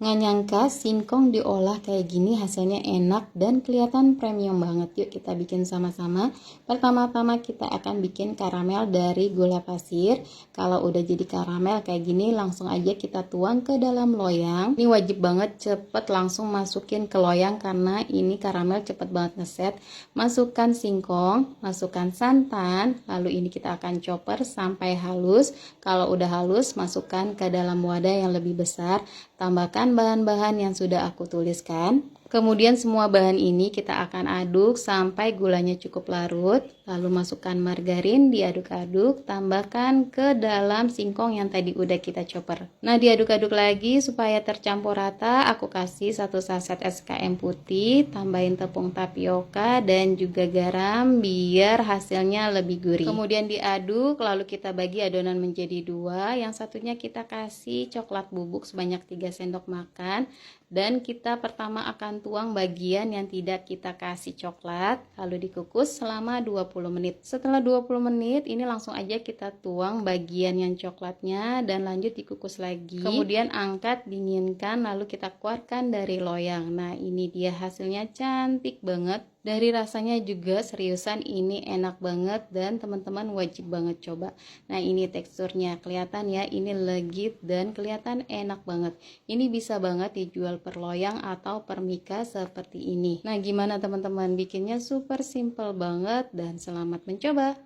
Nggak nyangka singkong diolah kayak gini hasilnya enak dan kelihatan premium banget. Yuk kita bikin sama-sama. Pertama-tama kita akan bikin karamel dari gula pasir. Kalau udah jadi karamel kayak gini langsung aja kita tuang ke dalam loyang. Ini wajib banget cepet langsung masukin ke loyang karena ini karamel cepet banget ngeset. Masukkan singkong, masukkan santan, lalu ini kita akan chopper sampai halus. Kalau udah halus masukkan ke dalam wadah yang lebih besar. Tambahkan bahan-bahan yang sudah aku tuliskan. Kemudian semua bahan ini kita akan aduk sampai gulanya cukup larut. Lalu masukkan margarin, diaduk-aduk, tambahkan ke dalam singkong yang tadi udah kita chopper. Nah, diaduk-aduk lagi supaya tercampur rata. Aku kasih 1 saset SKM putih, tambahin tepung tapioka dan juga garam biar hasilnya lebih gurih. Kemudian diaduk, lalu kita bagi adonan menjadi 2. Yang satunya kita kasih coklat bubuk sebanyak 3 sendok makan. Dan kita pertama akan tuang bagian yang tidak kita kasih coklat, lalu dikukus selama 20 menit. Setelah 20 menit ini langsung aja kita tuang bagian yang coklatnya dan lanjut dikukus lagi. Kemudian angkat, dinginkan, lalu kita keluarkan dari loyang. Nah, ini dia hasilnya, cantik banget. Dari rasanya juga seriusan ini enak banget dan teman-teman wajib banget coba. Nah, ini teksturnya kelihatan ya, ini legit dan kelihatan enak banget. Ini bisa banget dijual per loyang atau per mika seperti ini. Nah, gimana teman-teman, bikinnya super simple banget dan selamat mencoba.